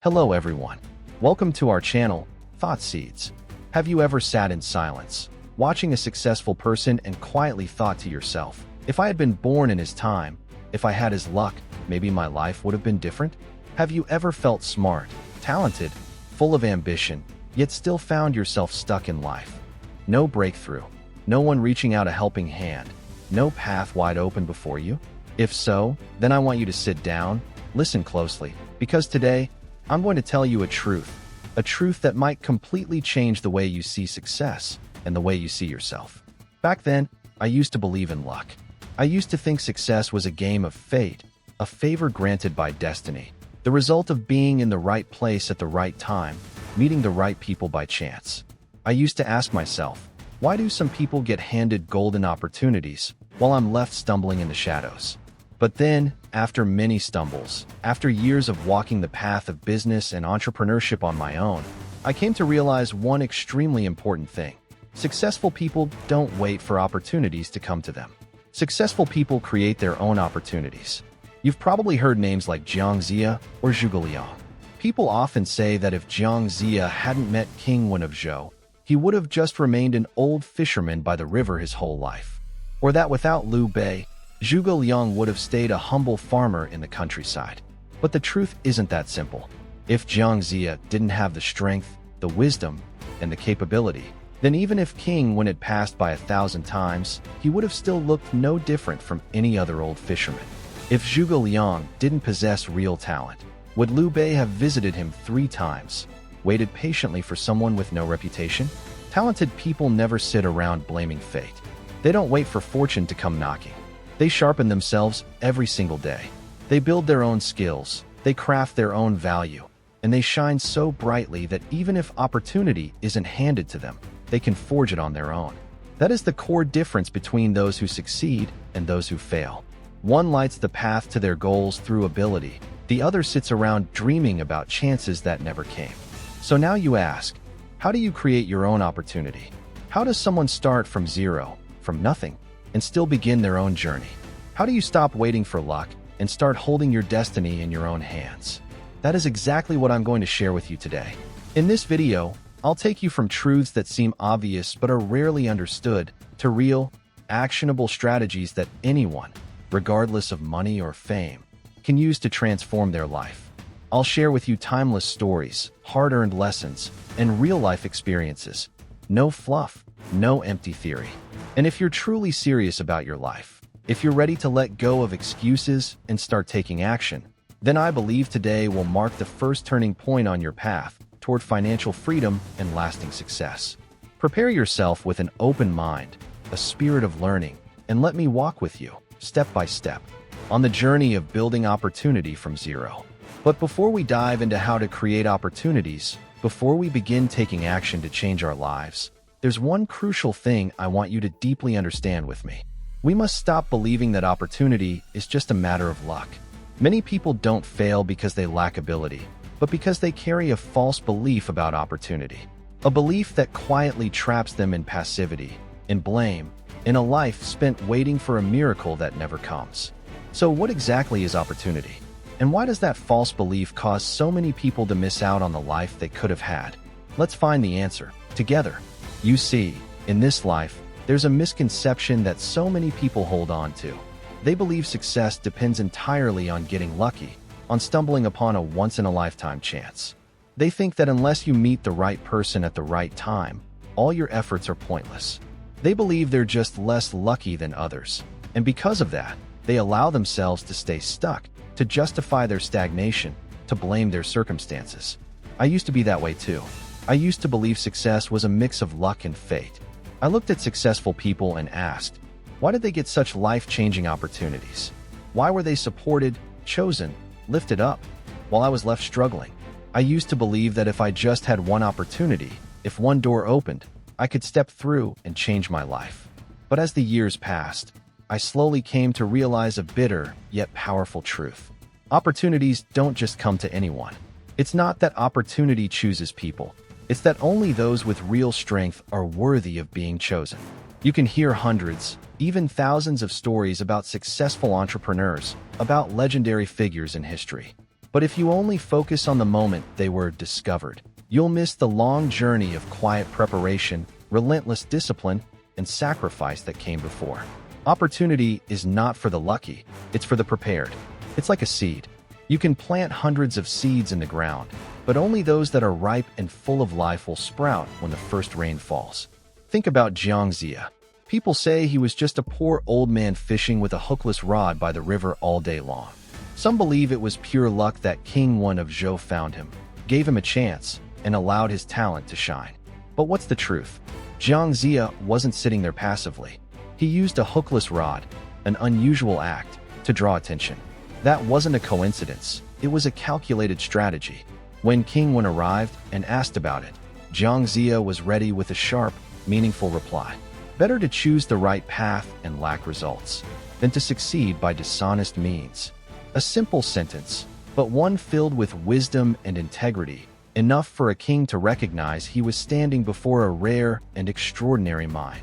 Hello everyone. Welcome to our channel, Thought Seeds. Have you ever sat in silence, watching a successful person and quietly thought to yourself, if I had been born in his time, if I had his luck, maybe my life would have been different? Have you ever felt smart, talented, full of ambition, yet still found yourself stuck in life? No breakthrough, no one reaching out a helping hand, no path wide open before you? If so, then I want you to sit down, listen closely, because today, I'm going to tell you a truth that might completely change the way you see success and the way you see yourself. Back then, I used to believe in luck. I used to think success was a game of fate, a favor granted by destiny, the result of being in the right place at the right time, meeting the right people by chance. I used to ask myself, why do some people get handed golden opportunities while I'm left stumbling in the shadows? But then, after many stumbles, after years of walking the path of business and entrepreneurship on my own, I came to realize one extremely important thing. Successful people don't wait for opportunities to come to them. Successful people create their own opportunities. You've probably heard names like Jiang Ziya or Zhuge Liang. People often say that if Jiang Ziya hadn't met King Wen of Zhou, he would have just remained an old fisherman by the river his whole life. Or that without Liu Bei, Zhuge Liang would have stayed a humble farmer in the countryside. But the truth isn't that simple. If Jiang Ziya didn't have the strength, the wisdom, and the capability, then even if King Wen had passed by 1,000 times, he would have still looked no different from any other old fisherman. If Zhuge Liang didn't possess real talent, would Liu Bei have visited him 3 times, waited patiently for someone with no reputation? Talented people never sit around blaming fate. They don't wait for fortune to come knocking. They sharpen themselves every single day. They build their own skills, they craft their own value, and they shine so brightly that even if opportunity isn't handed to them, they can forge it on their own. That is the core difference between those who succeed and those who fail. One lights the path to their goals through ability, the other sits around dreaming about chances that never came. So now you ask, how do you create your own opportunity? How does someone start from zero, from nothing, and still begin their own journey? How do you stop waiting for luck and start holding your destiny in your own hands? That is exactly what I'm going to share with you today. In this video, I'll take you from truths that seem obvious but are rarely understood to real, actionable strategies that anyone, regardless of money or fame, can use to transform their life. I'll share with you timeless stories, hard-earned lessons, and real-life experiences. No fluff, no empty theory. And if you're truly serious about your life, if you're ready to let go of excuses and start taking action, then I believe today will mark the first turning point on your path toward financial freedom and lasting success. Prepare yourself with an open mind, a spirit of learning, and let me walk with you, step by step, on the journey of building opportunity from zero. But before we dive into how to create opportunities, before we begin taking action to change our lives, there's one crucial thing I want you to deeply understand with me. We must stop believing that opportunity is just a matter of luck. Many people don't fail because they lack ability, but because they carry a false belief about opportunity. A belief that quietly traps them in passivity, in blame, in a life spent waiting for a miracle that never comes. So what exactly is opportunity? And why does that false belief cause so many people to miss out on the life they could have had? Let's find the answer together. You see, in this life, there's a misconception that so many people hold on to. They believe success depends entirely on getting lucky, on stumbling upon a once-in-a-lifetime chance. They think that unless you meet the right person at the right time, all your efforts are pointless. They believe they're just less lucky than others, and because of that, they allow themselves to stay stuck, to justify their stagnation, to blame their circumstances. I used to be that way too. I used to believe success was a mix of luck and fate. I looked at successful people and asked, why did they get such life-changing opportunities? Why were they supported, chosen, lifted up, while I was left struggling? I used to believe that if I just had one opportunity, if one door opened, I could step through and change my life. But as the years passed, I slowly came to realize a bitter yet powerful truth. Opportunities don't just come to anyone. It's not that opportunity chooses people. It's that only those with real strength are worthy of being chosen. You can hear hundreds, even thousands of stories about successful entrepreneurs, about legendary figures in history. But if you only focus on the moment they were discovered, you'll miss the long journey of quiet preparation, relentless discipline, and sacrifice that came before. Opportunity is not for the lucky, it's for the prepared. It's like a seed. You can plant hundreds of seeds in the ground, but only those that are ripe and full of life will sprout when the first rain falls. Think about Jiang Ziya. People say he was just a poor old man fishing with a hookless rod by the river all day long. Some believe it was pure luck that King Wen of Zhou found him, gave him a chance, and allowed his talent to shine. But what's the truth? Jiang Ziya wasn't sitting there passively. He used a hookless rod, an unusual act, to draw attention. That wasn't a coincidence. It was a calculated strategy. When King Wen arrived and asked about it, Jiang Ziya was ready with a sharp, meaningful reply. Better to choose the right path and lack results than to succeed by dishonest means. A simple sentence, but one filled with wisdom and integrity, enough for a king to recognize he was standing before a rare and extraordinary mind.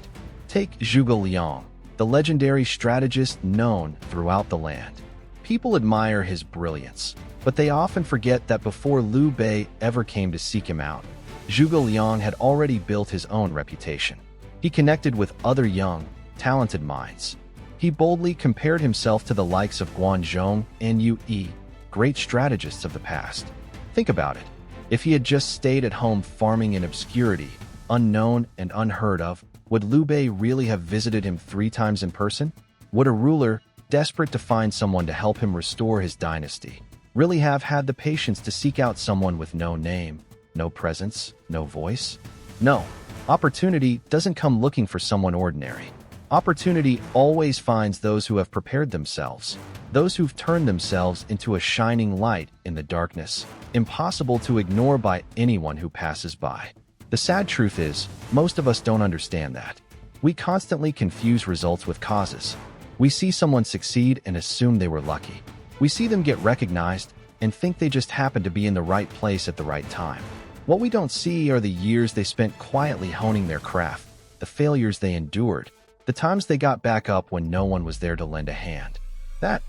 Take Zhuge Liang, the legendary strategist known throughout the land. People admire his brilliance, but they often forget that before Liu Bei ever came to seek him out, Zhuge Liang had already built his own reputation. He connected with other young, talented minds. He boldly compared himself to the likes of Guanzhong and Yu Yi, great strategists of the past. Think about it. If he had just stayed at home farming in obscurity, unknown and unheard of, would Liu Bei really have visited him 3 times in person? Would a ruler, desperate to find someone to help him restore his dynasty, really have had the patience to seek out someone with no name, no presence, no voice? No. Opportunity doesn't come looking for someone ordinary. Opportunity always finds those who have prepared themselves, those who've turned themselves into a shining light in the darkness, impossible to ignore by anyone who passes by. The sad truth is, most of us don't understand that. We constantly confuse results with causes. We see someone succeed and assume they were lucky. We see them get recognized and think they just happened to be in the right place at the right time. What we don't see are the years they spent quietly honing their craft, the failures they endured, the times they got back up when no one was there to lend a hand. That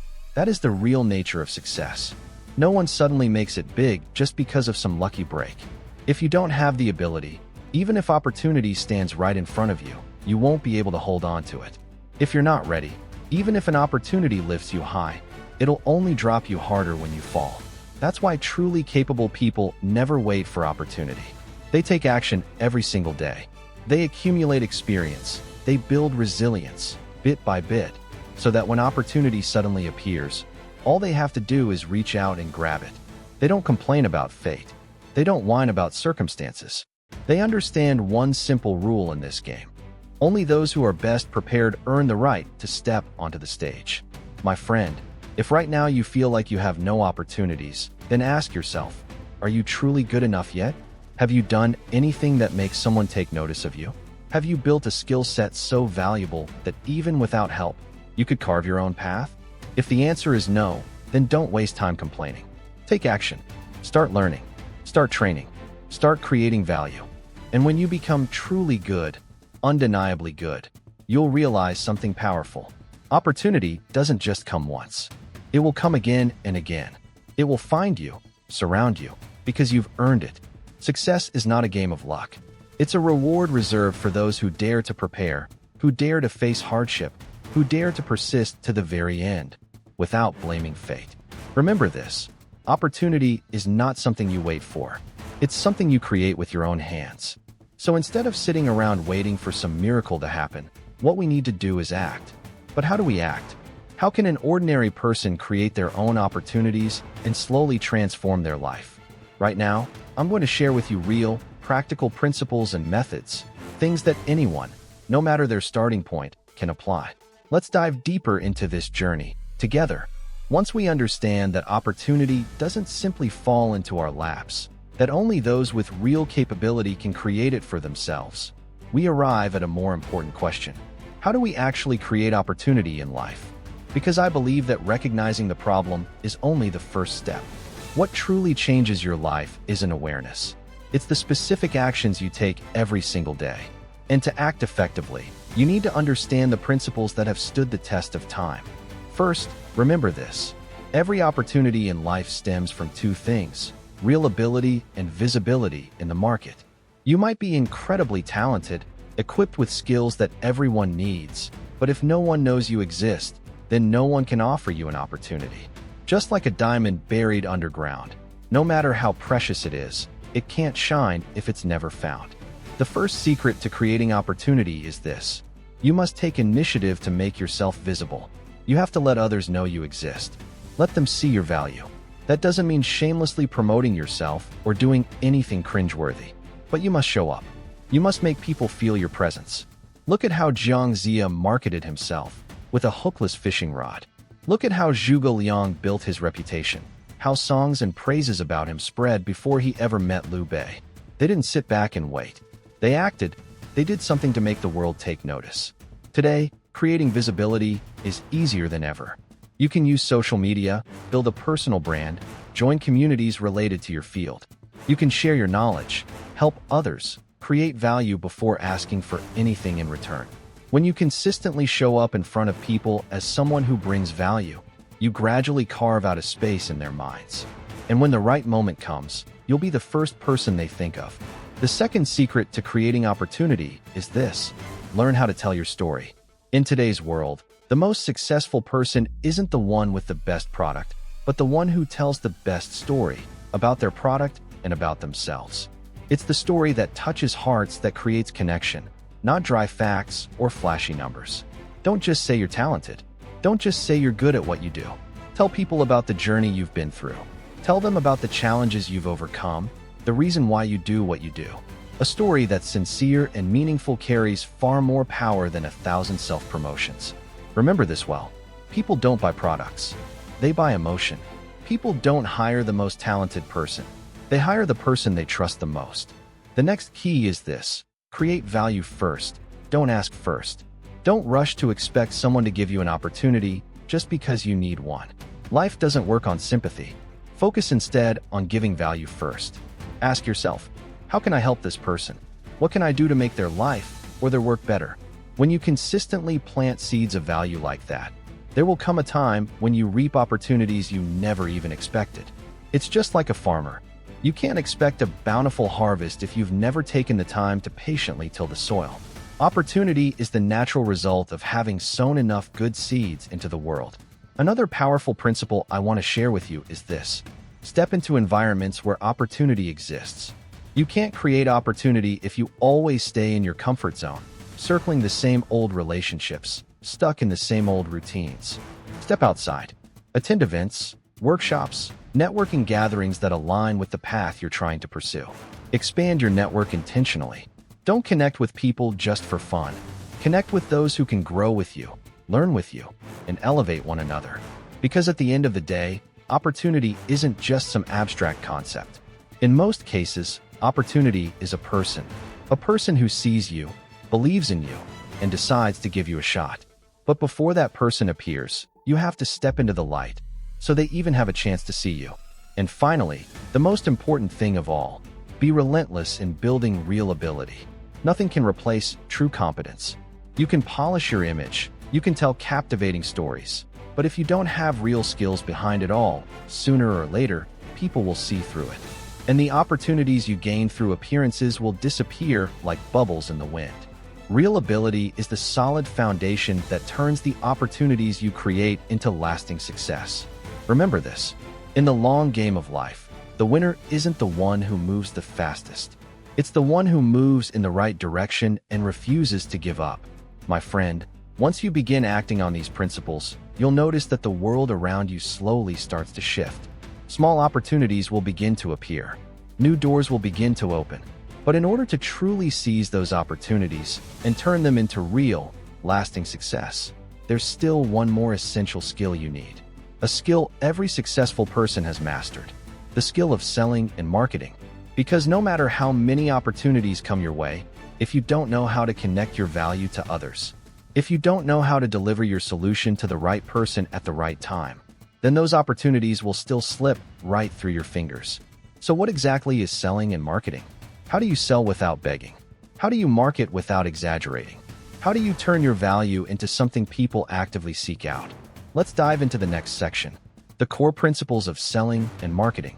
is the real nature of success. No one suddenly makes it big just because of some lucky break. If you don't have the ability, even if opportunity stands right in front of you, you won't be able to hold on to it. If you're not ready, even if an opportunity lifts you high, it'll only drop you harder when you fall. That's why truly capable people never wait for opportunity. They take action every single day. They accumulate experience. They build resilience, bit by bit, so that when opportunity suddenly appears, all they have to do is reach out and grab it. They don't complain about fate. They don't whine about circumstances. They understand one simple rule in this game. Only those who are best prepared earn the right to step onto the stage. My friend, if right now you feel like you have no opportunities, then ask yourself, are you truly good enough yet? Have you done anything that makes someone take notice of you? Have you built a skill set so valuable that even without help, you could carve your own path? If the answer is no, then don't waste time complaining. Take action. Start learning. Start training. Start creating value. And when you become truly good, undeniably good, you'll realize something powerful. Opportunity doesn't just come once. It will come again and again. It will find you, surround you, because you've earned it. Success is not a game of luck. It's a reward reserved for those who dare to prepare, who dare to face hardship, who dare to persist to the very end, without blaming fate. Remember this, opportunity is not something you wait for. It's something you create with your own hands. So instead of sitting around waiting for some miracle to happen, what we need to do is act. But how do we act? How can an ordinary person create their own opportunities and slowly transform their life? Right now, I'm going to share with you real, practical principles and methods, things that anyone, no matter their starting point, can apply. Let's dive deeper into this journey together. Once we understand that opportunity doesn't simply fall into our laps, that only those with real capability can create it for themselves, we arrive at a more important question. How do we actually create opportunity in life? Because I believe that recognizing the problem is only the first step. What truly changes your life isn't awareness. It's the specific actions you take every single day. And to act effectively, you need to understand the principles that have stood the test of time. First, remember this. Every opportunity in life stems from two things: real ability and visibility in the market. You might be incredibly talented, equipped with skills that everyone needs, but if no one knows you exist, then no one can offer you an opportunity. Just like a diamond buried underground, no matter how precious it is, it can't shine if it's never found. The first secret to creating opportunity is this: you must take initiative to make yourself visible. You have to let others know you exist. Let them see your value. That doesn't mean shamelessly promoting yourself or doing anything cringeworthy, but you must show up. You must make people feel your presence. Look at how Jiang Ziya marketed himself, with a hookless fishing rod. Look at how Zhuge Liang built his reputation, how songs and praises about him spread before he ever met Liu Bei. They didn't sit back and wait. They acted. They did something to make the world take notice. Today, creating visibility is easier than ever. You can use social media, build a personal brand, join communities related to your field. You can share your knowledge, help others, create value before asking for anything in return. When you consistently show up in front of people as someone who brings value, you gradually carve out a space in their minds. And when the right moment comes, you'll be the first person they think of. The second secret to creating opportunity is this: learn how to tell your story. In today's world, the most successful person isn't the one with the best product, but the one who tells the best story about their product and about themselves. It's the story that touches hearts, that creates connection, not dry facts or flashy numbers. Don't just say you're talented. Don't just say you're good at what you do. Tell people about the journey you've been through. Tell them about the challenges you've overcome, the reason why you do what you do. A story that's sincere and meaningful carries far more power than 1,000 self-promotions. Remember this well: people don't buy products. They buy emotion. People don't hire the most talented person. They hire the person they trust the most. The next key is this: create value first. Don't ask first. Don't rush to expect someone to give you an opportunity just because you need one. Life doesn't work on sympathy. Focus instead on giving value first. Ask yourself, how can I help this person? What can I do to make their life or their work better? When you consistently plant seeds of value like that, there will come a time when you reap opportunities you never even expected. It's just like a farmer. You can't expect a bountiful harvest if you've never taken the time to patiently till the soil. Opportunity is the natural result of having sown enough good seeds into the world. Another powerful principle I want to share with you is this: step into environments where opportunity exists. You can't create opportunity if you always stay in your comfort zone, circling the same old relationships, stuck in the same old routines. Step outside. Attend events, workshops, networking gatherings that align with the path you're trying to pursue. Expand your network intentionally. Don't connect with people just for fun. Connect with those who can grow with you, learn with you, and elevate one another. Because at the end of the day, opportunity isn't just some abstract concept. In most cases, opportunity is a person who sees you, believes in you, and decides to give you a shot. But before that person appears, you have to step into the light, so they even have a chance to see you. And finally, the most important thing of all, be relentless in building real ability. Nothing can replace true competence. You can polish your image, you can tell captivating stories, but if you don't have real skills behind it all, sooner or later, people will see through it. And the opportunities you gain through appearances will disappear like bubbles in the wind. Real ability is the solid foundation that turns the opportunities you create into lasting success. Remember this: in the long game of life, the winner isn't the one who moves the fastest. It's the one who moves in the right direction and refuses to give up. My friend, once you begin acting on these principles, you'll notice that the world around you slowly starts to shift. Small opportunities will begin to appear. New doors will begin to open. But in order to truly seize those opportunities and turn them into real, lasting success, there's still one more essential skill you need. A skill every successful person has mastered: the skill of selling and marketing. Because no matter how many opportunities come your way, if you don't know how to connect your value to others, if you don't know how to deliver your solution to the right person at the right time, then those opportunities will still slip right through your fingers. So what exactly is selling and marketing? How do you sell without begging? How do you market without exaggerating? How do you turn your value into something people actively seek out? Let's dive into the next section: the core principles of selling and marketing.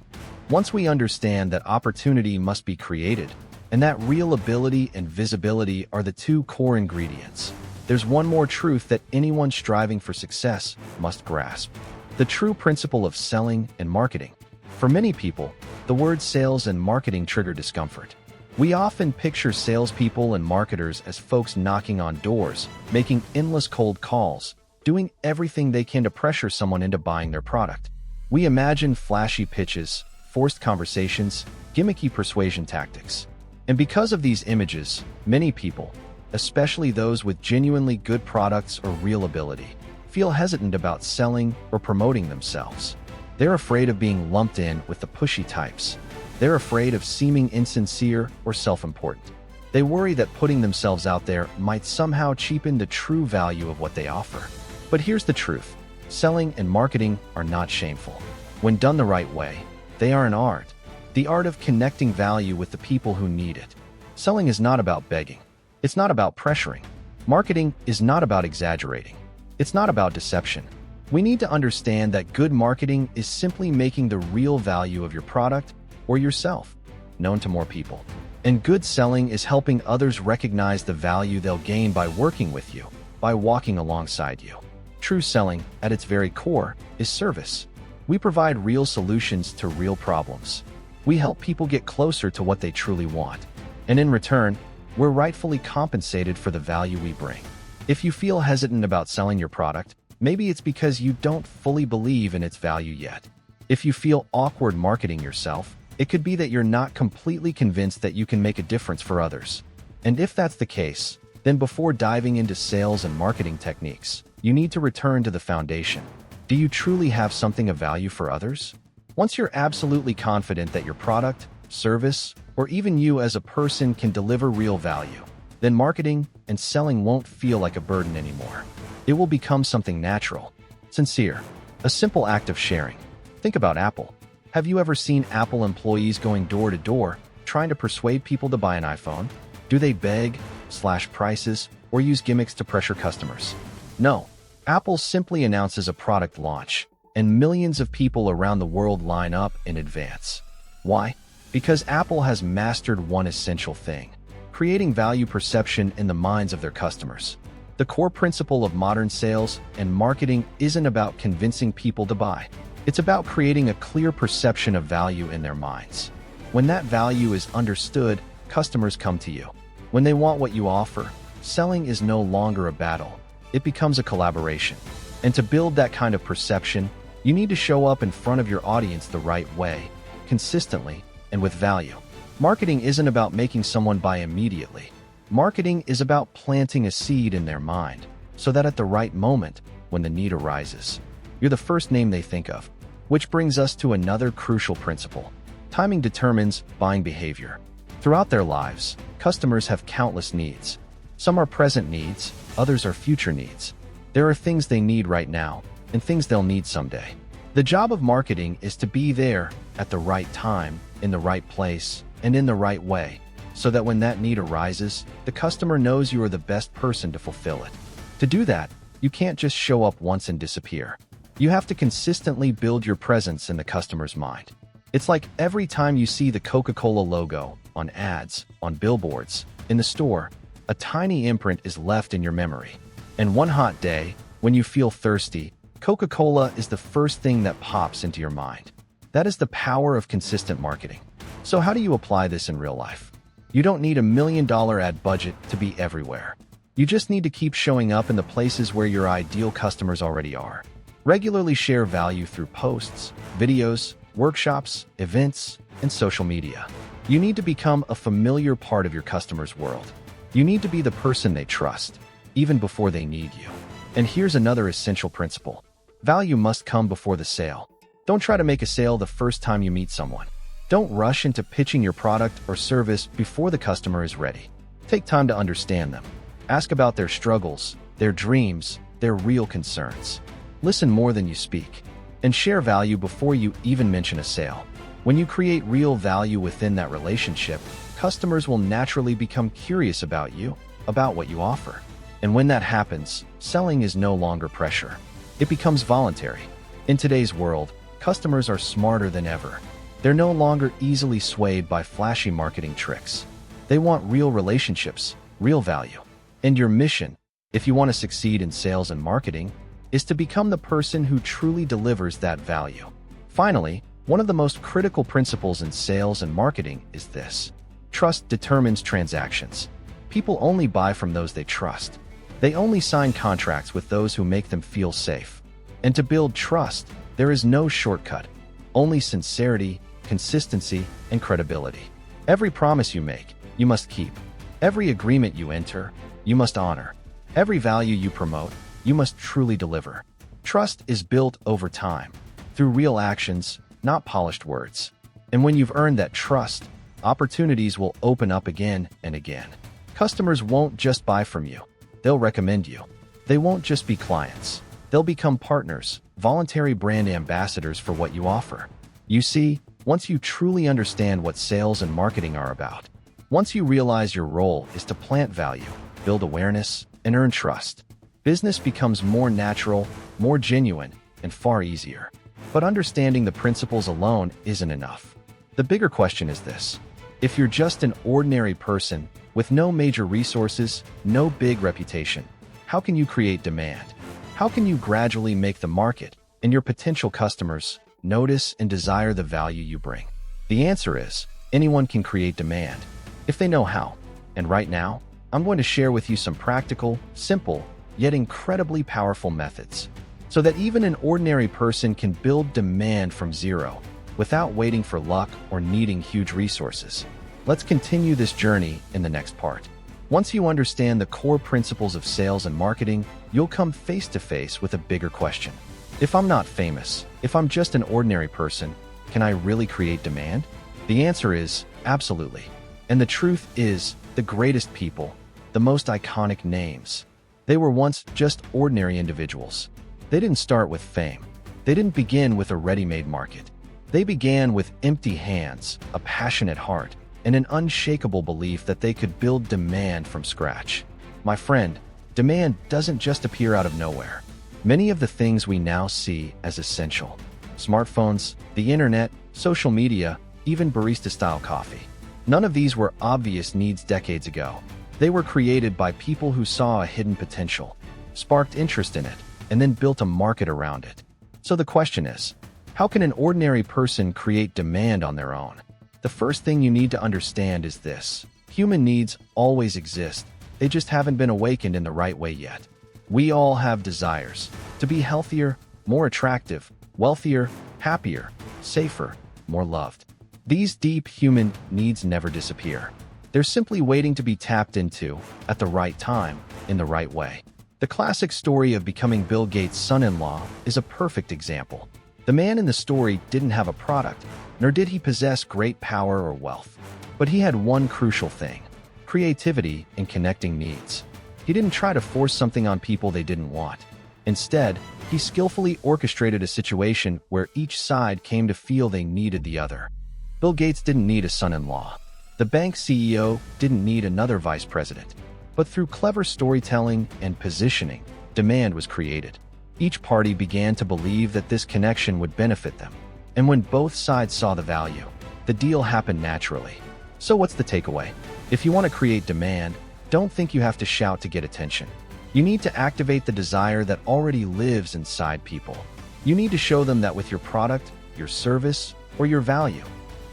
Once we understand that opportunity must be created, and that real ability and visibility are the two core ingredients, there's one more truth that anyone striving for success must grasp: the true principle of selling and marketing. For many people, the words sales and marketing trigger discomfort. We often picture salespeople and marketers as folks knocking on doors, making endless cold calls, doing everything they can to pressure someone into buying their product. We imagine flashy pitches, forced conversations, gimmicky persuasion tactics. And because of these images, many people, especially those with genuinely good products or real ability, feel hesitant about selling or promoting themselves. They're afraid of being lumped in with the pushy types. They're afraid of seeming insincere or self-important. They worry that putting themselves out there might somehow cheapen the true value of what they offer. But here's the truth: selling and marketing are not shameful. When done the right way, they are an art. The art of connecting value with the people who need it. Selling is not about begging. It's not about pressuring. Marketing is not about exaggerating. It's not about deception. We need to understand that good marketing is simply making the real value of your product or yourself known to more people. And good selling is helping others recognize the value they'll gain by working with you, by walking alongside you. True selling, at its very core, is service. We provide real solutions to real problems. We help people get closer to what they truly want. And in return, we're rightfully compensated for the value we bring. If you feel hesitant about selling your product, maybe it's because you don't fully believe in its value yet. If you feel awkward marketing yourself, it could be that you're not completely convinced that you can make a difference for others. And if that's the case, then before diving into sales and marketing techniques, you need to return to the foundation. Do you truly have something of value for others? Once you're absolutely confident that your product, service, or even you as a person can deliver real value, then marketing and selling won't feel like a burden anymore. It will become something natural, sincere, a simple act of sharing. Think about Apple. Have you ever seen Apple employees going door to door, trying to persuade people to buy an iPhone? Do they beg, slash prices, or use gimmicks to pressure customers? No. Apple simply announces a product launch, and millions of people around the world line up in advance. Why? Because Apple has mastered one essential thing: creating value perception in the minds of their customers. The core principle of modern sales and marketing isn't about convincing people to buy. It's about creating a clear perception of value in their minds. When that value is understood, customers come to you. When they want what you offer, selling is no longer a battle. It becomes a collaboration. And to build that kind of perception, you need to show up in front of your audience the right way, consistently, and with value. Marketing isn't about making someone buy immediately. Marketing is about planting a seed in their mind, so that at the right moment, when the need arises, you're the first name they think of. Which brings us to another crucial principle: timing determines buying behavior. Throughout their lives, customers have countless needs. Some are present needs, others are future needs. There are things they need right now, and things they'll need someday. The job of marketing is to be there at the right time, in the right place, and in the right way, so that when that need arises, the customer knows you are the best person to fulfill it. To do that, you can't just show up once and disappear. You have to consistently build your presence in the customer's mind. It's like every time you see the Coca-Cola logo on ads, on billboards, in the store, a tiny imprint is left in your memory. And one hot day, when you feel thirsty, Coca-Cola is the first thing that pops into your mind. That is the power of consistent marketing. So how do you apply this in real life? You don't need $1 million ad budget to be everywhere. You just need to keep showing up in the places where your ideal customers already are. Regularly share value through posts, videos, workshops, events, and social media. You need to become a familiar part of your customers' world. You need to be the person they trust, even before they need you. And here's another essential principle: value must come before the sale. Don't try to make a sale the first time you meet someone. Don't rush into pitching your product or service before the customer is ready. Take time to understand them. Ask about their struggles, their dreams, their real concerns. Listen more than you speak, and share value before you even mention a sale. When you create real value within that relationship, customers will naturally become curious about you, about what you offer. And when that happens, selling is no longer pressure. It becomes voluntary. In today's world, customers are smarter than ever. They're no longer easily swayed by flashy marketing tricks. They want real relationships, real value. And your mission, if you want to succeed in sales and marketing, is to become the person who truly delivers that value. Finally, one of the most critical principles in sales and marketing is this: trust determines transactions. People only buy from those they trust. They only sign contracts with those who make them feel safe. And to build trust, there is no shortcut, only sincerity, consistency, and credibility. Every promise you make, you must keep. Every agreement you enter, you must honor. Every value you promote, you must truly deliver. Trust is built over time, through real actions, not polished words. And when you've earned that trust, opportunities will open up again and again. Customers won't just buy from you, they'll recommend you. They won't just be clients, they'll become partners, voluntary brand ambassadors for what you offer. You see, once you truly understand what sales and marketing are about, once you realize your role is to plant value, build awareness, and earn trust, business becomes more natural, more genuine, and far easier. But understanding the principles alone isn't enough. The bigger question is this: if you're just an ordinary person with no major resources, no big reputation, how can you create demand? How can you gradually make the market and your potential customers notice and desire the value you bring? The answer is, anyone can create demand, if they know how. And right now, I'm going to share with you some practical, simple, yet incredibly powerful methods, so that even an ordinary person can build demand from zero, without waiting for luck or needing huge resources. Let's continue this journey in the next part. Once you understand the core principles of sales and marketing, you'll come face to face with a bigger question. If I'm not famous, if I'm just an ordinary person, can I really create demand? The answer is absolutely. And the truth is, the greatest people, the most iconic names, they were once just ordinary individuals. They didn't start with fame. They didn't begin with a ready-made market. They began with empty hands, a passionate heart, and an unshakable belief that they could build demand from scratch. My friend, demand doesn't just appear out of nowhere. Many of the things we now see as essential, smartphones, the internet, social media, even barista-style coffee, none of these were obvious needs decades ago. They were created by people who saw a hidden potential, sparked interest in it, and then built a market around it. So the question is, how can an ordinary person create demand on their own? The first thing you need to understand is this: human needs always exist, they just haven't been awakened in the right way yet. We all have desires to be healthier, more attractive, wealthier, happier, safer, more loved. These deep human needs never disappear. They're simply waiting to be tapped into at the right time, in the right way. The classic story of becoming Bill Gates' son-in-law is a perfect example. The man in the story didn't have a product, nor did he possess great power or wealth. But he had one crucial thing: creativity in connecting needs. He didn't try to force something on people they didn't want. Instead, he skillfully orchestrated a situation where each side came to feel they needed the other. Bill Gates didn't need a son-in-law. The bank CEO didn't need another vice president. But through clever storytelling and positioning, demand was created. Each party began to believe that this connection would benefit them. And when both sides saw the value, the deal happened naturally. So what's the takeaway? If you want to create demand, don't think you have to shout to get attention. You need to activate the desire that already lives inside people. You need to show them that with your product, your service, or your value,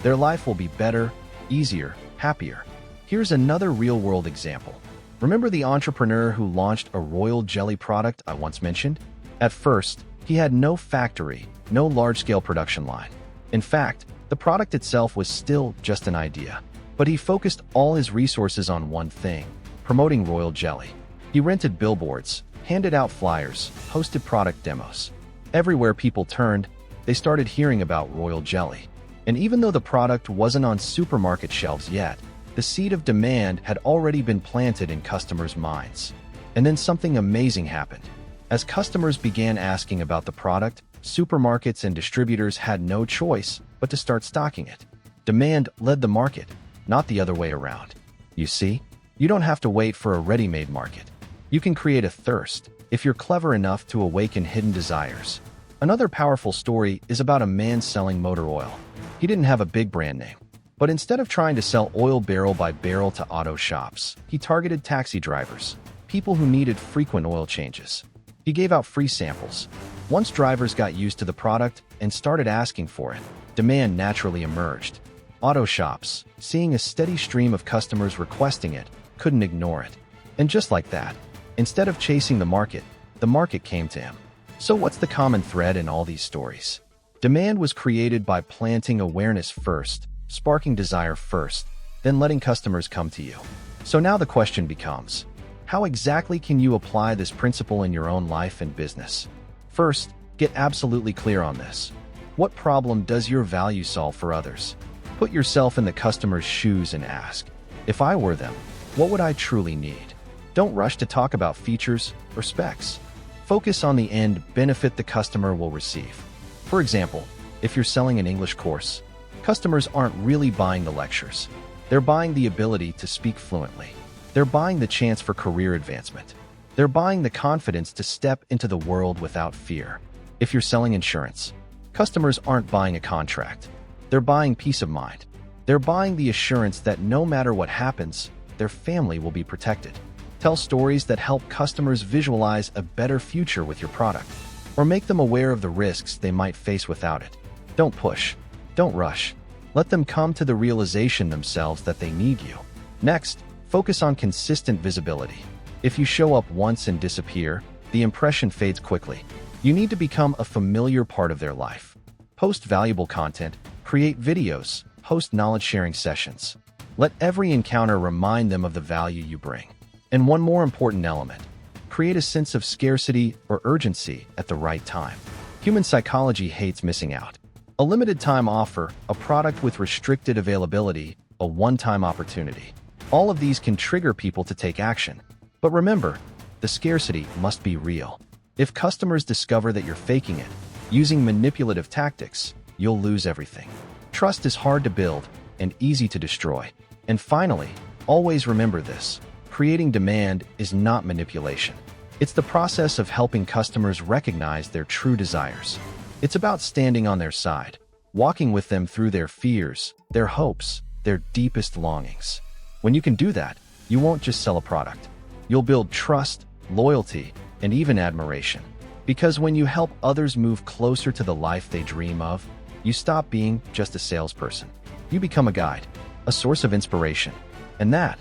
their life will be better, easier, happier. Here's another real-world example. Remember the entrepreneur who launched a royal jelly product I once mentioned? At first, he had no factory, no large-scale production line. In fact, the product itself was still just an idea. But he focused all his resources on one thing: promoting royal jelly. He rented billboards, handed out flyers, hosted product demos. Everywhere people turned, they started hearing about royal jelly. And even though the product wasn't on supermarket shelves yet, the seed of demand had already been planted in customers' minds. And then something amazing happened. As customers began asking about the product, supermarkets and distributors had no choice but to start stocking it. Demand led the market, not the other way around. You see, you don't have to wait for a ready-made market. You can create a thirst if you're clever enough to awaken hidden desires. Another powerful story is about a man selling motor oil. He didn't have a big brand name, but instead of trying to sell oil barrel by barrel to auto shops, he targeted taxi drivers, people who needed frequent oil changes. He gave out free samples. Once drivers got used to the product and started asking for it, demand naturally emerged. Auto shops, seeing a steady stream of customers requesting it, couldn't ignore it. And just like that, instead of chasing the market came to him. So what's the common thread in all these stories? Demand was created by planting awareness first, sparking desire first, then letting customers come to you. So now the question becomes, how exactly can you apply this principle in your own life and business? First, get absolutely clear on this. What problem does your value solve for others? Put yourself in the customer's shoes and ask, if I were them, what would I truly need? Don't rush to talk about features or specs. Focus on the end benefit the customer will receive. For example, if you're selling an English course, customers aren't really buying the lectures. They're buying the ability to speak fluently. They're buying the chance for career advancement. They're buying the confidence to step into the world without fear. If you're selling insurance, customers aren't buying a contract. They're buying peace of mind. They're buying the assurance that no matter what happens, their family will be protected. Tell stories that help customers visualize a better future with your product, or make them aware of the risks they might face without it. Don't push. Don't rush. Let them come to the realization themselves that they need you. Next, focus on consistent visibility. If you show up once and disappear, the impression fades quickly. You need to become a familiar part of their life. Post valuable content, create videos, host knowledge-sharing sessions. Let every encounter remind them of the value you bring. And one more important element, create a sense of scarcity or urgency at the right time. Human psychology hates missing out. A limited time offer, a product with restricted availability, a one-time opportunity. All of these can trigger people to take action. But remember, the scarcity must be real. If customers discover that you're faking it, using manipulative tactics, you'll lose everything. Trust is hard to build and easy to destroy. And finally, always remember this. Creating demand is not manipulation. It's the process of helping customers recognize their true desires. It's about standing on their side, walking with them through their fears, their hopes, their deepest longings. When you can do that, you won't just sell a product. You'll build trust, loyalty, and even admiration. Because when you help others move closer to the life they dream of, you stop being just a salesperson. You become a guide, a source of inspiration. And that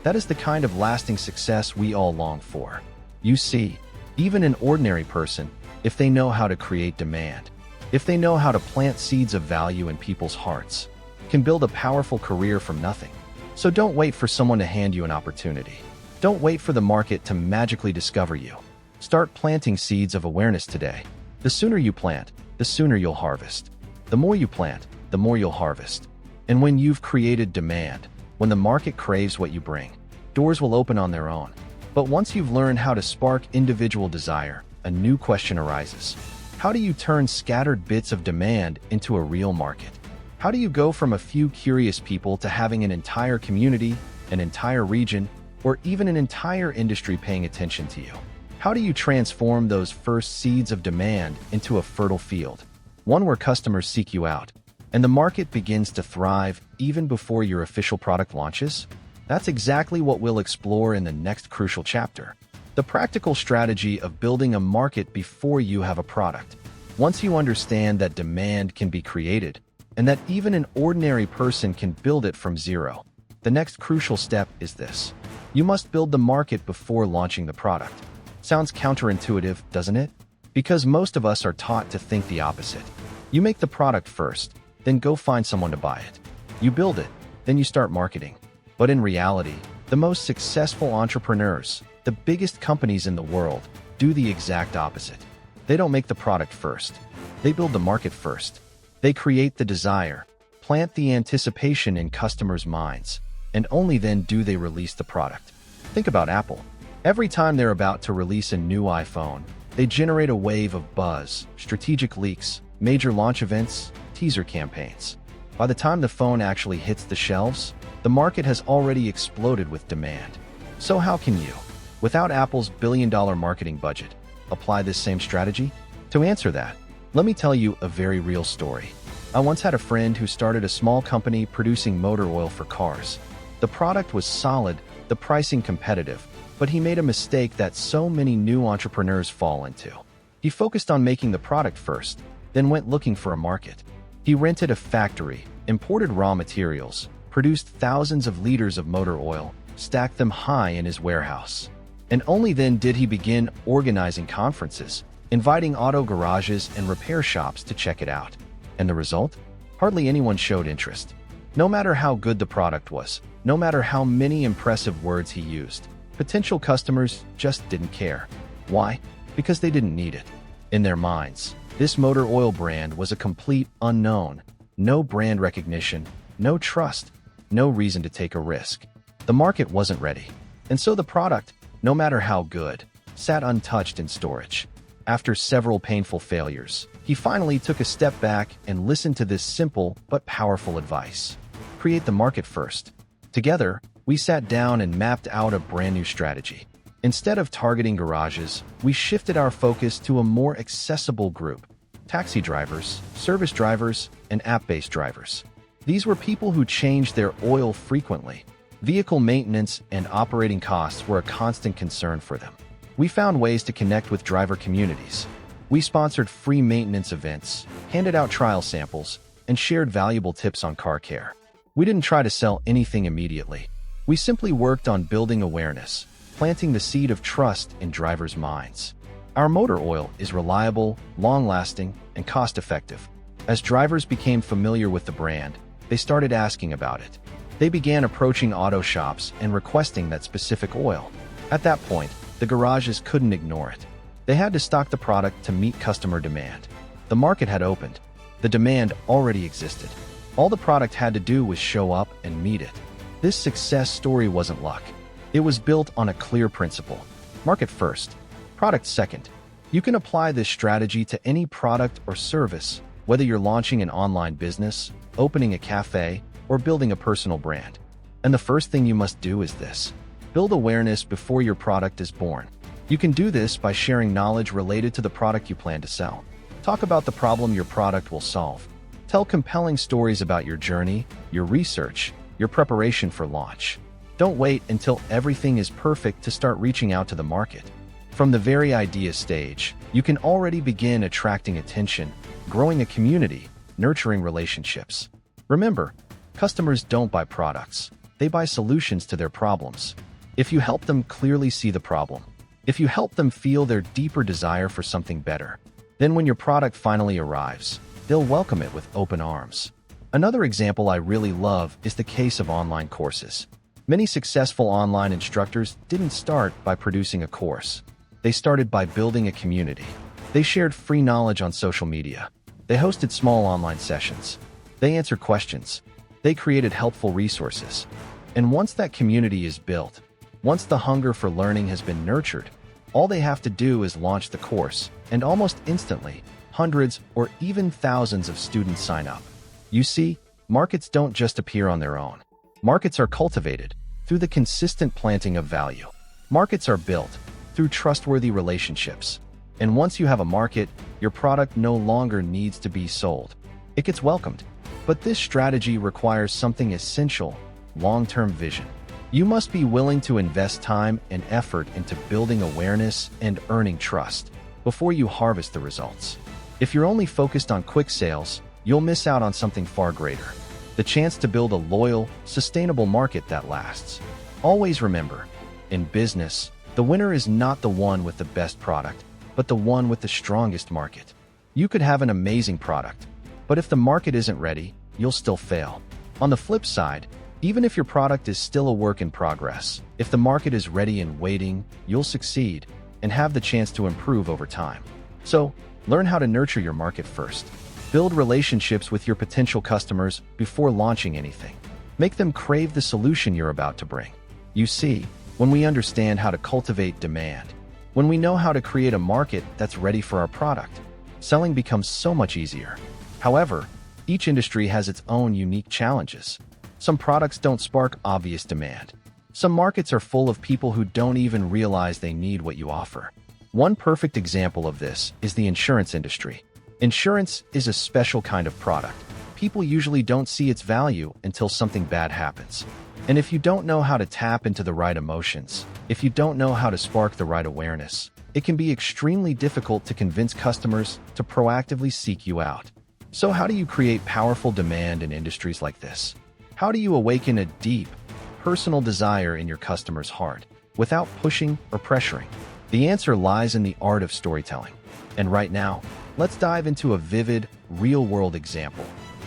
is the kind of lasting success we all long for. You see, even an ordinary person, if they know how to create demand, if they know how to plant seeds of value in people's hearts, can build a powerful career from nothing. So don't wait for someone to hand you an opportunity. Don't wait for the market to magically discover you. Start planting seeds of awareness today. The sooner you plant, the sooner you'll harvest. The more you plant, the more you'll harvest. And when you've created demand, when the market craves what you bring, doors will open on their own. But once you've learned how to spark individual desire, a new question arises. How do you turn scattered bits of demand into a real market? How do you go from a few curious people to having an entire community, an entire region, or even an entire industry paying attention to you? How do you transform those first seeds of demand into a fertile field, one where customers seek you out, and the market begins to thrive even before your official product launches? That's exactly what we'll explore in the next crucial chapter. The practical strategy of building a market before you have a product. Once you understand that demand can be created, and that even an ordinary person can build it from zero, the next crucial step is this. You must build the market before launching the product. Sounds counterintuitive, doesn't it? Because most of us are taught to think the opposite. You make the product first, then go find someone to buy it. You build it, then you start marketing. But in reality, the most successful entrepreneurs, the biggest companies in the world, do the exact opposite. They don't make the product first. They build the market first. They create the desire, plant the anticipation in customers' minds, and only then do they release the product. Think about Apple. Every time they're about to release a new iPhone, they generate a wave of buzz, strategic leaks, major launch events, teaser campaigns. By the time the phone actually hits the shelves, the market has already exploded with demand. So how can you, without Apple's billion-dollar marketing budget, apply this same strategy? To answer that, Let me tell you a very real story. I once had a friend who started a small company producing motor oil for cars. The product was solid, the pricing competitive, but he made a mistake that so many new entrepreneurs fall into. He focused on making the product first, then went looking for a market. He rented a factory, imported raw materials, produced thousands of liters of motor oil, stacked them high in his warehouse. And only then did he begin organizing conferences, inviting auto garages and repair shops to check it out. And the result? Hardly anyone showed interest. No matter how good the product was, no matter how many impressive words he used, potential customers just didn't care. Why? Because they didn't need it. In their minds, this motor oil brand was a complete unknown. No brand recognition, no trust, no reason to take a risk. The market wasn't ready. And so the product, no matter how good, sat untouched in storage. After several painful failures, he finally took a step back and listened to this simple but powerful advice. Create the market first. Together, we sat down and mapped out a brand new strategy. Instead of targeting garages, we shifted our focus to a more accessible group: taxi drivers, service drivers, and app-based drivers. These were people who changed their oil frequently. Vehicle maintenance and operating costs were a constant concern for them. We found ways to connect with driver communities. We sponsored free maintenance events, handed out trial samples, and shared valuable tips on car care. We didn't try to sell anything immediately. We simply worked on building awareness, planting the seed of trust in drivers' minds. Our motor oil is reliable, long-lasting, and cost-effective. As drivers became familiar with the brand, they started asking about it. They began approaching auto shops and requesting that specific oil. At that point, the garages couldn't ignore it. They had to stock the product to meet customer demand. The market had opened. The demand already existed. All the product had to do was show up and meet it. This success story wasn't luck. It was built on a clear principle: market first, product second. You can apply this strategy to any product or service, whether you're launching an online business, opening a cafe, or building a personal brand. And the first thing you must do is this: build awareness before your product is born. You can do this by sharing knowledge related to the product you plan to sell. Talk about the problem your product will solve. Tell compelling stories about your journey, your research, your preparation for launch. Don't wait until everything is perfect to start reaching out to the market. From the very idea stage, you can already begin attracting attention, growing a community, nurturing relationships. Remember, customers don't buy products. They buy solutions to their problems. If you help them clearly see the problem, if you help them feel their deeper desire for something better, then when your product finally arrives, they'll welcome it with open arms. Another example I really love is the case of online courses. Many successful online instructors didn't start by producing a course. They started by building a community. They shared free knowledge on social media. They hosted small online sessions. They answered questions. They created helpful resources. And once that community is built, once the hunger for learning has been nurtured, all they have to do is launch the course, and almost instantly, hundreds or even thousands of students sign up. You see, markets don't just appear on their own. Markets are cultivated through the consistent planting of value. Markets are built through trustworthy relationships. And once you have a market, your product no longer needs to be sold. It gets welcomed. But this strategy requires something essential: long-term vision. You must be willing to invest time and effort into building awareness and earning trust before you harvest the results. If you're only focused on quick sales, you'll miss out on something far greater: the chance to build a loyal, sustainable market that lasts. Always remember, in business, the winner is not the one with the best product, but the one with the strongest market. You could have an amazing product, but if the market isn't ready, you'll still fail. On the flip side, even if your product is still a work in progress, if the market is ready and waiting, you'll succeed and have the chance to improve over time. So, learn how to nurture your market first. Build relationships with your potential customers before launching anything. Make them crave the solution you're about to bring. You see, when we understand how to cultivate demand, when we know how to create a market that's ready for our product, selling becomes so much easier. However, each industry has its own unique challenges. Some products don't spark obvious demand. Some markets are full of people who don't even realize they need what you offer. One perfect example of this is the insurance industry. Insurance is a special kind of product. People usually don't see its value until something bad happens. And if you don't know how to tap into the right emotions, if you don't know how to spark the right awareness, it can be extremely difficult to convince customers to proactively seek you out. So how do you create powerful demand in industries like this? How do you awaken a deep, personal desire in your customer's heart without pushing or pressuring? The answer lies in the art of storytelling. And right now, let's dive into a vivid, real-world example.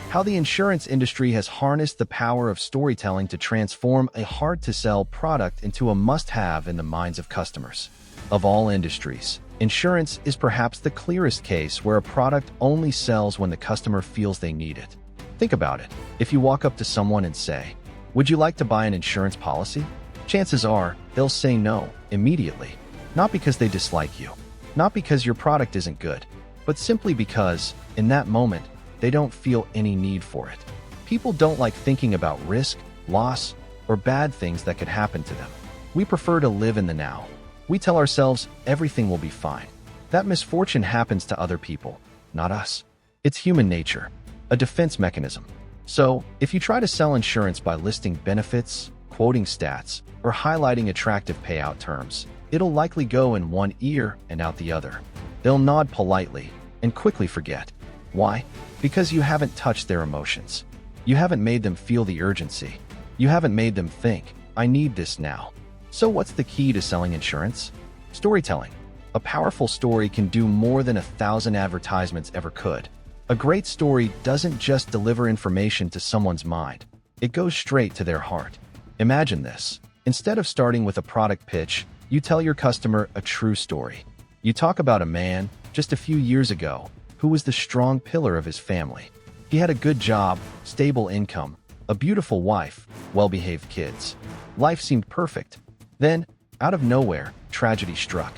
How the insurance industry has harnessed the power of storytelling to transform a hard-to-sell product into a must-have in the minds of customers. Of all industries, insurance is perhaps the clearest case where a product only sells when the customer feels they need it. Think about it. If you walk up to someone and say, "Would you like to buy an insurance policy?" Chances are they'll say no immediately. Not because they dislike you, not because your product isn't good, but simply because, in that moment, they don't feel any need for it. People don't like thinking about risk, loss, or bad things that could happen to them. We prefer to live in the now. We tell ourselves everything will be fine. That misfortune happens to other people, not us. It's human nature, a defense mechanism. So, if you try to sell insurance by listing benefits, quoting stats, or highlighting attractive payout terms, it'll likely go in one ear and out the other. They'll nod politely and quickly forget. Why? Because you haven't touched their emotions. You haven't made them feel the urgency. You haven't made them think, "I need this now." So what's the key to selling insurance? Storytelling. A powerful story can do more than 1,000 advertisements ever could. A great story doesn't just deliver information to someone's mind. It goes straight to their heart. Imagine this. Instead of starting with a product pitch, you tell your customer a true story. You talk about a man, just a few years ago, who was the strong pillar of his family. He had a good job, stable income, a beautiful wife, well-behaved kids. Life seemed perfect. Then, out of nowhere, tragedy struck.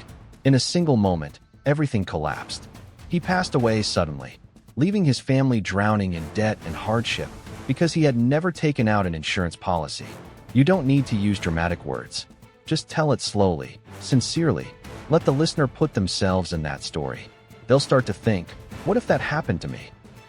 In a single moment, everything collapsed. He passed away suddenly, leaving his family drowning in debt and hardship because he had never taken out an insurance policy. You don't need to use dramatic words. Just tell it slowly, sincerely. Let the listener put themselves in that story. They'll start to think, "What if that happened to me?"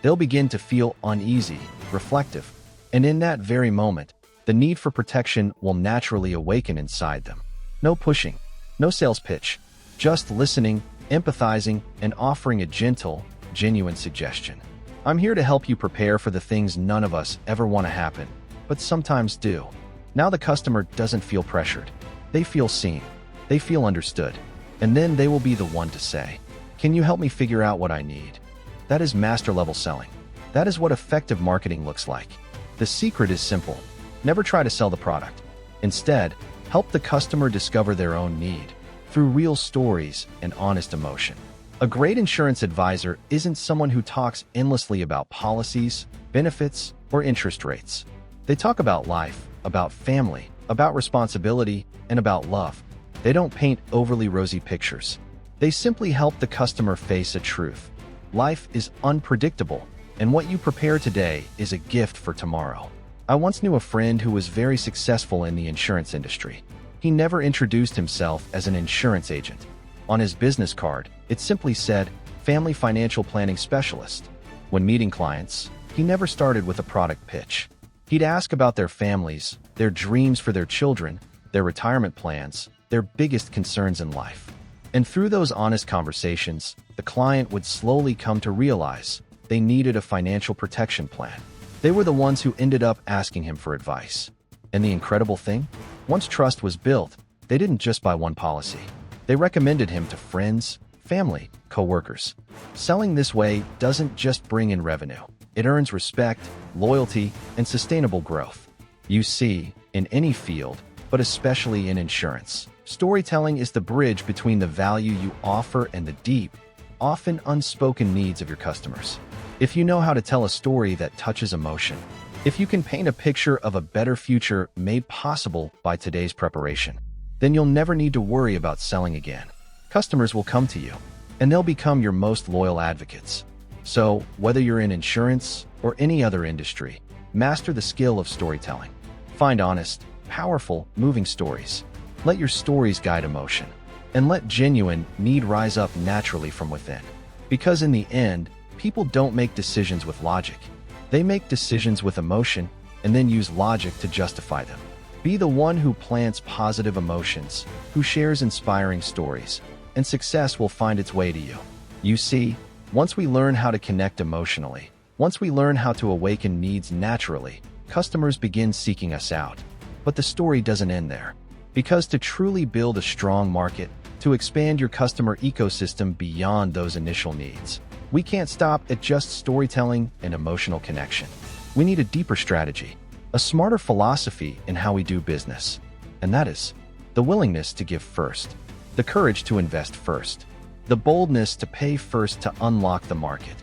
They'll begin to feel uneasy, reflective, and in that very moment, the need for protection will naturally awaken inside them. No pushing, no sales pitch, just listening, empathizing, and offering a gentle, genuine suggestion. I'm here to help you prepare for the things none of us ever want to happen, but sometimes do. Now the customer doesn't feel pressured. They feel seen. They feel understood. And then they will be the one to say, "Can you help me figure out what I need?" That is master-level selling. That is what effective marketing looks like. The secret is simple. Never try to sell the product. Instead, help the customer discover their own need through real stories and honest emotion. A great insurance advisor isn't someone who talks endlessly about policies, benefits, or interest rates. They talk about life, about family, about responsibility, and about love. They don't paint overly rosy pictures. They simply help the customer face a truth. Life is unpredictable, and what you prepare today is a gift for tomorrow. I once knew a friend who was very successful in the insurance industry. He never introduced himself as an insurance agent. On his business card, it simply said, "Family Financial Planning Specialist." When meeting clients, he never started with a product pitch. He'd ask about their families, their dreams for their children, their retirement plans, their biggest concerns in life. And through those honest conversations, the client would slowly come to realize they needed a financial protection plan. They were the ones who ended up asking him for advice. And the incredible thing? Once trust was built, they didn't just buy one policy. They recommended him to friends, family, coworkers. Selling this way doesn't just bring in revenue. It earns respect, loyalty, and sustainable growth. You see, in any field, but especially in insurance, storytelling is the bridge between the value you offer and the deep, often unspoken needs of your customers. If you know how to tell a story that touches emotion, if you can paint a picture of a better future made possible by today's preparation, then you'll never need to worry about selling again. Customers will come to you, and they'll become your most loyal advocates. So, whether you're in insurance or any other industry, master the skill of storytelling. Find honest, powerful, moving stories. Let your stories guide emotion, and let genuine need rise up naturally from within. Because in the end, People don't make decisions with logic. They make decisions with emotion and then use logic to justify them. Be the one who plants positive emotions, who shares inspiring stories, and success will find its way to you. You see, once we learn how to connect emotionally, once we learn how to awaken needs naturally, customers begin seeking us out. But the story doesn't end there. Because to truly build a strong market, to expand your customer ecosystem beyond those initial needs, we can't stop at just storytelling and emotional connection. We need a deeper strategy, a smarter philosophy in how we do business. And that is the willingness to give first, the courage to invest first, the boldness to pay first to unlock the market.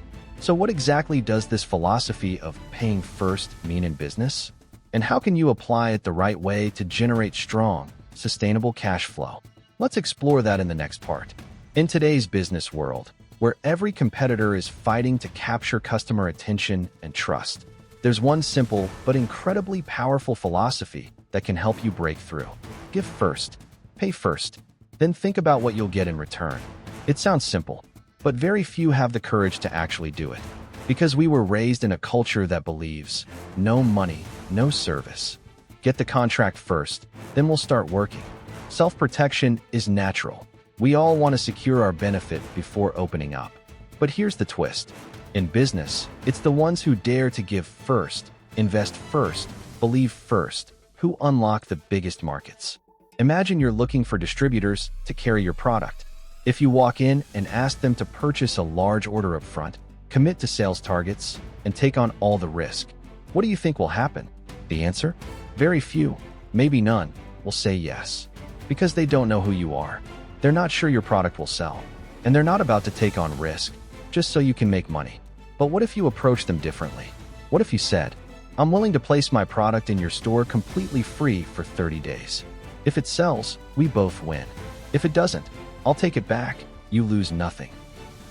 So what exactly does this philosophy of paying first mean in business? And how can you apply it the right way to generate strong, sustainable cash flow? Let's explore that in the next part. In today's business world, where every competitor is fighting to capture customer attention and trust, there's one simple but incredibly powerful philosophy that can help you break through. Give first, pay first, then think about what you'll get in return. It sounds simple, but very few have the courage to actually do it. Because we were raised in a culture that believes, no money, no service. Get the contract first, then we'll start working. Self-protection is natural. We all want to secure our benefit before opening up. But here's the twist. In business, it's the ones who dare to give first, invest first, believe first, who unlock the biggest markets. Imagine you're looking for distributors to carry your product. If you walk in and ask them to purchase a large order up front, commit to sales targets, and take on all the risk, what do you think will happen? The answer? Very few, maybe none, will say yes. Because they don't know who you are. They're not sure your product will sell. And they're not about to take on risk, just so you can make money. But what if you approach them differently? What if you said, I'm willing to place my product in your store completely free for 30 days. If it sells, we both win. If it doesn't, I'll take it back. You lose nothing.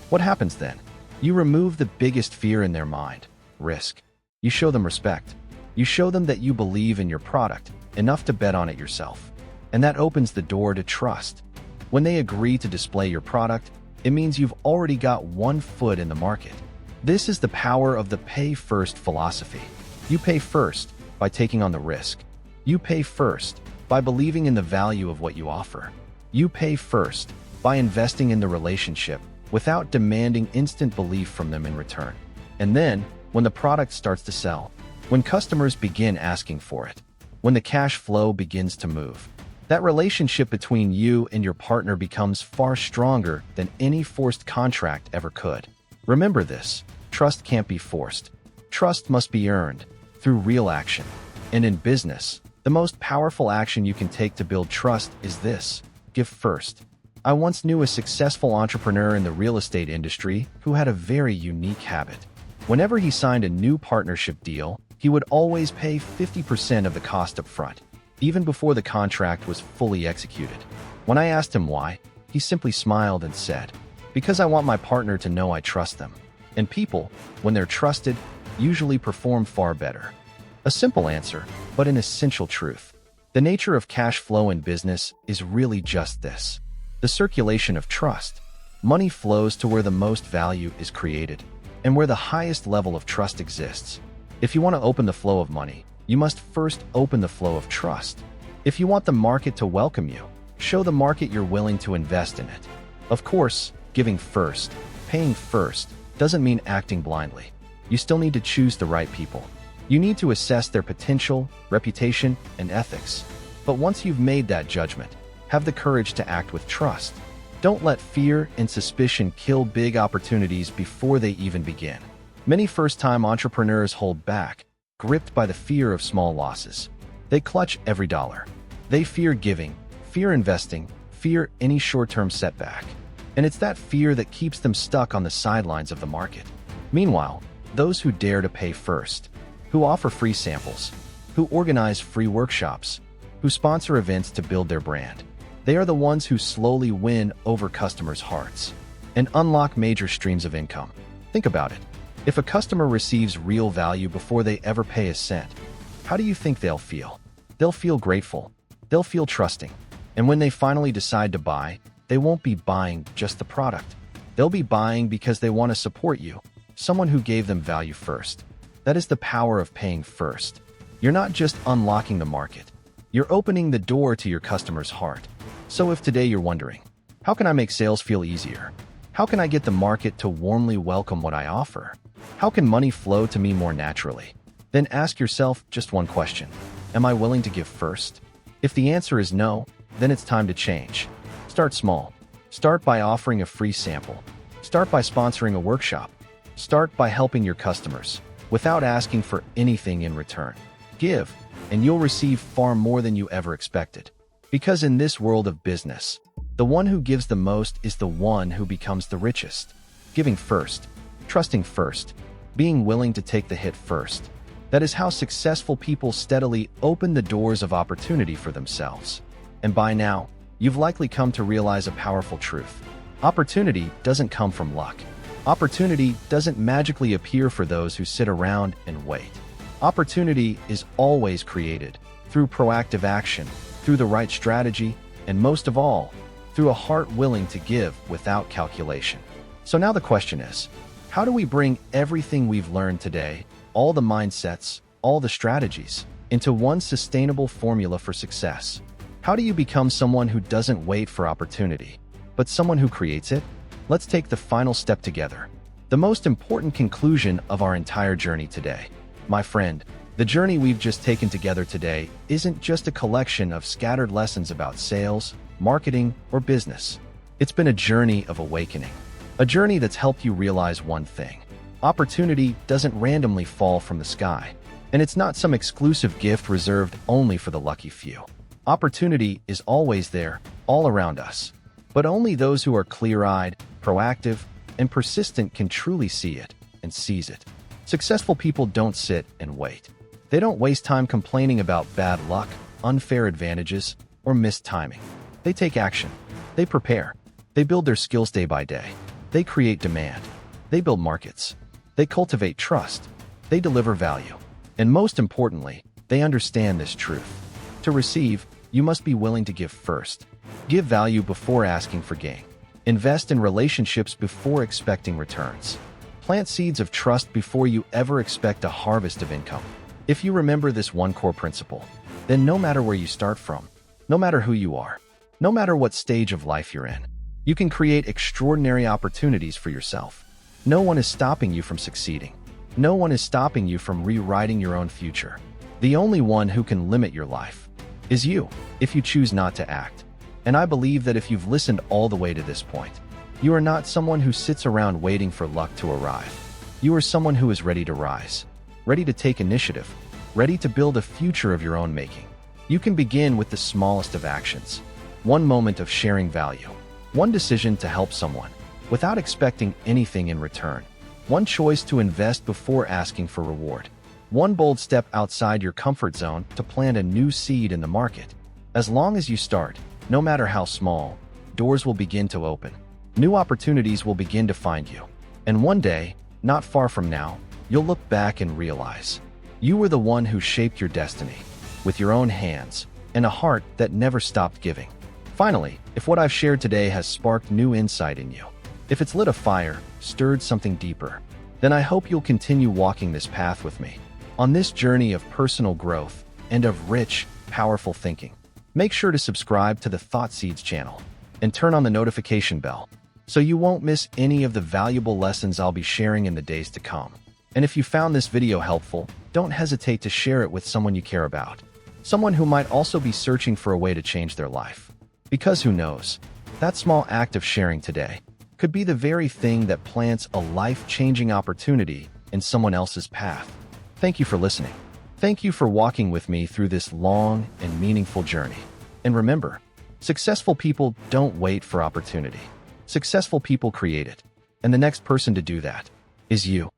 What happens then? You remove the biggest fear in their mind, risk. You show them respect. You show them that you believe in your product, enough to bet on it yourself. And that opens the door to trust. When they agree to display your product, it means you've already got one foot in the market. This is the power of the pay first philosophy. You pay first by taking on the risk. You pay first by believing in the value of what you offer. You pay first by investing in the relationship without demanding instant belief from them in return. And then, when the product starts to sell, when customers begin asking for it, when the cash flow begins to move, that relationship between you and your partner becomes far stronger than any forced contract ever could. Remember this, trust can't be forced. Trust must be earned through real action. And in business, the most powerful action you can take to build trust is this: give first. I once knew a successful entrepreneur in the real estate industry who had a very unique habit. Whenever he signed a new partnership deal, he would always pay 50% of the cost up front, even before the contract was fully executed. When I asked him why, he simply smiled and said, "Because I want my partner to know I trust them." And people, when they're trusted, usually perform far better. A simple answer, but an essential truth. The nature of cash flow in business is really just this: the circulation of trust. Money flows to where the most value is created and where the highest level of trust exists. If you want to open the flow of money, you must first open the flow of trust. If you want the market to welcome you, show the market you're willing to invest in it. Of course, giving first, paying first, doesn't mean acting blindly. You still need to choose the right people. You need to assess their potential, reputation, and ethics. But once you've made that judgment, have the courage to act with trust. Don't let fear and suspicion kill big opportunities before they even begin. Many first-time entrepreneurs hold back, gripped by the fear of small losses. They clutch every dollar. They fear giving, fear investing, fear any short-term setback. And it's that fear that keeps them stuck on the sidelines of the market. Meanwhile, those who dare to pay first, who offer free samples, who organize free workshops, who sponsor events to build their brand, they are the ones who slowly win over customers' hearts and unlock major streams of income. Think about it. If a customer receives real value before they ever pay a cent, how do you think they'll feel? They'll feel grateful. They'll feel trusting. And when they finally decide to buy, they won't be buying just the product. They'll be buying because they want to support you, someone who gave them value first. That is the power of paying first. You're not just unlocking the market, you're opening the door to your customer's heart. So if today you're wondering, how can I make sales feel easier? How can I get the market to warmly welcome what I offer? How can money flow to me more naturally? Then ask yourself just one question. Am I willing to give first? If the answer is no, then it's time to change. Start small. Start by offering a free sample. Start by sponsoring a workshop. Start by helping your customers without asking for anything in return. Give, and you'll receive far more than you ever expected. Because in this world of business, the one who gives the most is the one who becomes the richest. Giving first, trusting first, being willing to take the hit first. That is how successful people steadily open the doors of opportunity for themselves. And by now, you've likely come to realize a powerful truth. Opportunity doesn't come from luck. Opportunity doesn't magically appear for those who sit around and wait. Opportunity is always created through proactive action, through the right strategy, and most of all, through a heart willing to give without calculation. So now the question is, how do we bring everything we've learned today, all the mindsets, all the strategies, into one sustainable formula for success? How do you become someone who doesn't wait for opportunity, but someone who creates it? Let's take the final step together. The most important conclusion of our entire journey today. My friend, the journey we've just taken together today isn't just a collection of scattered lessons about sales, marketing, or business. It's been a journey of awakening. A journey that's helped you realize one thing. Opportunity doesn't randomly fall from the sky, and it's not some exclusive gift reserved only for the lucky few. Opportunity is always there, all around us. But only those who are clear-eyed, proactive, and persistent can truly see it and seize it. Successful people don't sit and wait. They don't waste time complaining about bad luck, unfair advantages, or missed timing. They take action. They prepare. They build their skills day by day. They create demand. They build markets. They cultivate trust. They deliver value. And most importantly, they understand this truth. To receive, you must be willing to give first. Give value before asking for gain. Invest in relationships before expecting returns. Plant seeds of trust before you ever expect a harvest of income. If you remember this one core principle, then no matter where you start from, no matter who you are, no matter what stage of life you're in, you can create extraordinary opportunities for yourself. No one is stopping you from succeeding. No one is stopping you from rewriting your own future. The only one who can limit your life is you, if you choose not to act. And I believe that if you've listened all the way to this point, you are not someone who sits around waiting for luck to arrive. You are someone who is ready to rise, ready to take initiative, ready to build a future of your own making. You can begin with the smallest of actions. One moment of sharing value. One decision to help someone, without expecting anything in return. One choice to invest before asking for reward. One bold step outside your comfort zone to plant a new seed in the market. As long as you start, no matter how small, doors will begin to open. New opportunities will begin to find you. And one day, not far from now, you'll look back and realize you were the one who shaped your destiny with your own hands and a heart that never stopped giving. Finally, if what I've shared today has sparked new insight in you, if it's lit a fire, stirred something deeper, then I hope you'll continue walking this path with me on this journey of personal growth and of rich, powerful thinking. Make sure to subscribe to the Thought Seeds channel and turn on the notification bell so you won't miss any of the valuable lessons I'll be sharing in the days to come. And if you found this video helpful, don't hesitate to share it with someone you care about, someone who might also be searching for a way to change their life. Because who knows, that small act of sharing today could be the very thing that plants a life-changing opportunity in someone else's path. Thank you for listening. Thank you for walking with me through this long and meaningful journey. And remember, successful people don't wait for opportunity. Successful people create it. And the next person to do that is you.